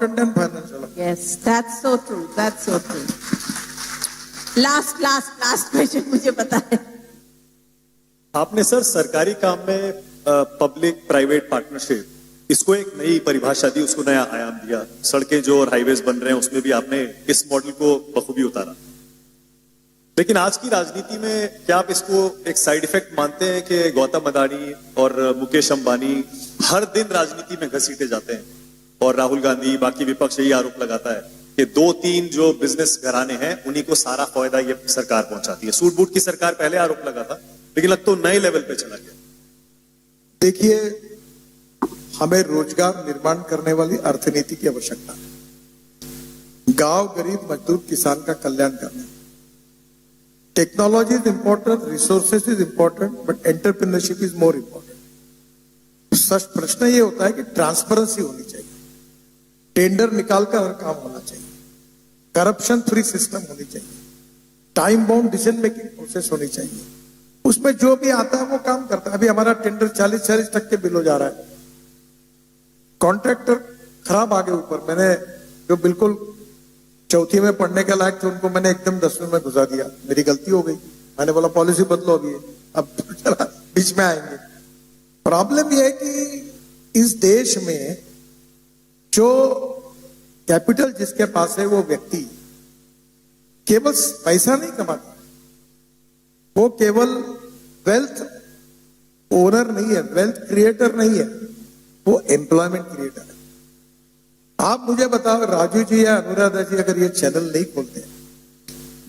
and financial. Yes, that's so true. That's so true. Last question मुझे पता है. आपने सर सरकारी काम में पब्लिक प्राइवेट पार्टनरशिप इसको एक नई परिभाषा दी, उसको नया आयाम दिया. सड़कें जो और हाईवेज बन रहे हैं उसमें भी आपने इस मॉडल को बखूबी उतारा. लेकिन आज की राजनीति में क्या आप इसको एक साइड इफेक्ट मानते हैं कि गौतम अडानी और मुकेश अंबानी हर दिन राजनीति में घसीटे जाते हैं और राहुल गांधी बाकी विपक्ष यही आरोप लगाता है कि 2-3 जो बिजनेस घराने हैं उन्हीं को सारा फायदा ये सरकार पहुंचाती है. सूट बूट की सरकार पहले आरोप लगा था, लेकिन अब तो नए लेवल पे चला गया. देखिए, हमें रोजगार निर्माण करने वाली अर्थनीति की आवश्यकता है. गांव गरीब मजदूर किसान का कल्याण करना. Technology is important, resources is important, but entrepreneurship is more important. Such प्रश्न ये होता है कि ट्रांसपेरेंसी होनी चाहिए, टेंडर निकालकर हर काम होना चाहिए, करप्शन फ्री सिस्टम होनी चाहिए, time bound decision making process होनी चाहिए. उसमें जो भी आता है वो काम करता है. अभी हमारा टेंडर 40-40% बिल हो जा रहा है. कॉन्ट्रैक्टर खराब आगे ऊपर. मैंने जो बिल्कुल चौथी में पढ़ने के लायक थे उनको मैंने एकदम 10वीं में घुसा दिया. मेरी गलती हो गई. मैंने बोला पॉलिसी बदलो अभी, अब चला बीच में आएंगे. प्रॉब्लम यह है कि इस देश में जो कैपिटल जिसके पास है वो व्यक्ति केवल पैसा नहीं कमाता, वो केवल वेल्थ ओनर नहीं है, वेल्थ क्रिएटर नहीं है, वो एम्प्लॉयमेंट क्रिएटर है. आप मुझे बताओ, राजू जी या अनुराधा जी अगर ये चैनल नहीं खोलते,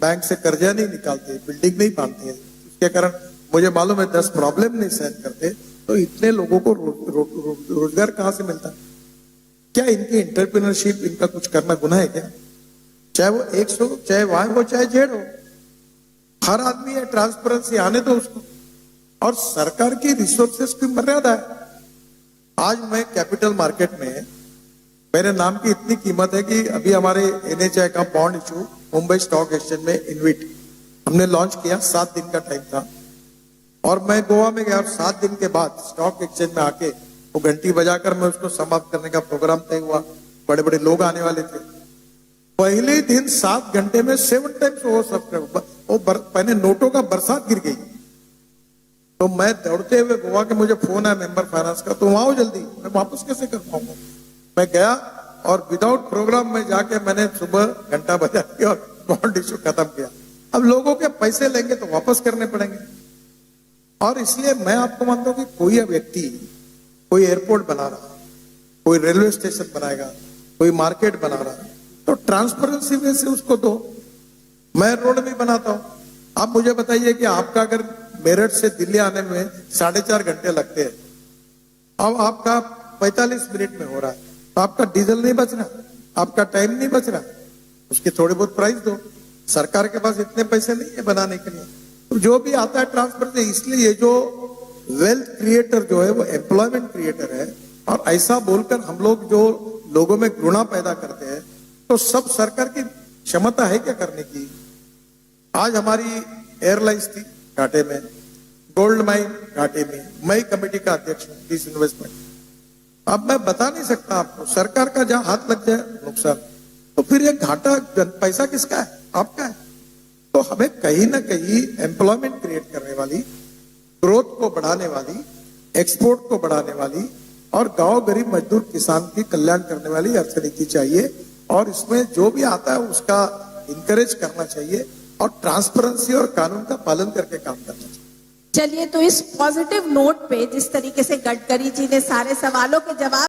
बैंक से कर्जा नहीं निकालते, बिल्डिंग नहीं बांधते, उसके कारण मुझे मालूम है 10 प्रॉब्लम नहीं सहन करते, तो इतने लोगों को रोजगार कहां से मिलता? क्या इनकी एंटरप्रेन्योरशिप, इनका कुछ करना गुनाह है क्या? चाहे वो 100, चाहे वाई हो, चाहे जेड हो, हर आदमी है. ट्रांसपेरेंसी आने दो उसको. और सरकार की रिसोर्सेस की मर्यादा है. आज मैं कैपिटल मार्केट में, मेरे नाम की इतनी कीमत है कि अभी हमारे NHI का bond issue Mumbai stock exchange में इन्विट हमने लॉन्च किया. 7 दिन का टाइम था और मैं गोवा में गया और 7 दिन के बाद स्टॉक एक्सचेंज में आके वो घंटी बजाकर मैं उसको समाप्त करने का प्रोग्राम तय हुआ. बड़े बड़े लोग आने वाले थे. पहले दिन 7 घंटे में 7 टाइम्स हो सकते पहले नोटों का बरसात गिर गई. तो मैं दौड़ते हुए गोवा के, मुझे फोन आया मेंबर फाइनेंस का, तो वहां जल्दी, मैं वापस कैसे कर पाऊंगा? मैं गया और विदाउट प्रोग्राम में जाके मैंने सुबह घंटा बजा दिया और बॉन्ड इशू खत्म किया. अब लोगों के पैसे लेंगे तो वापस करने पड़ेंगे. और इसलिए मैं आपको मानता हूं कि कोई व्यक्ति कोई एयरपोर्ट बना रहा, कोई रेलवे स्टेशन बनाएगा, कोई मार्केट बना रहा, तो ट्रांसपेरेंसी वे से उसको दो. मैं रोड भी बनाता हूं. आप मुझे बताइए कि आपका अगर मेरठ से दिल्ली आने में 4.5 घंटे लगते हैं, अब आपका 45 मिनट में हो रहा है, तो आपका डीजल नहीं बच रहा, आपका टाइम नहीं बच रहा, उसकी थोड़ी बहुत प्राइस दो. सरकार के पास इतने पैसे नहीं है बनाने के लिए. तो जो भी आता है ट्रांसपेरेंसी. इसलिए ये जो वेल्थ क्रिएटर जो है वो एम्प्लॉयमेंट क्रिएटर है. और ऐसा बोलकर हम लोग जो लोगों में घृणा पैदा करते हैं, तो सब सरकार की क्षमता है क्या करने की? आज हमारी एयरलाइंस थी घाटे में, गोल्ड माइन घाटे में, मैं कमेटी का अध्यक्ष हूं डिस इन्वेस्टमेंट. अब मैं बता नहीं सकता आपको, सरकार का जहां हाथ लग जाए नुकसान, तो फिर ये घाटा पैसा किसका है? आपका है. तो हमें कहीं ना कहीं एम्प्लॉयमेंट क्रिएट करने वाली, ग्रोथ को बढ़ाने वाली, एक्सपोर्ट को बढ़ाने वाली और गांव गरीब मजदूर किसान की कल्याण करने वाली अर्थनीति चाहिए. और इसमें जो भी आता है उसका इंकरेज करना चाहिए और ट्रांसपेरेंसी और कानून का पालन करके काम करना चाहिए. चलिए, तो इस पॉजिटिव नोट पे जिस तरीके से गडकरी जी ने सारे सवालों के जवाब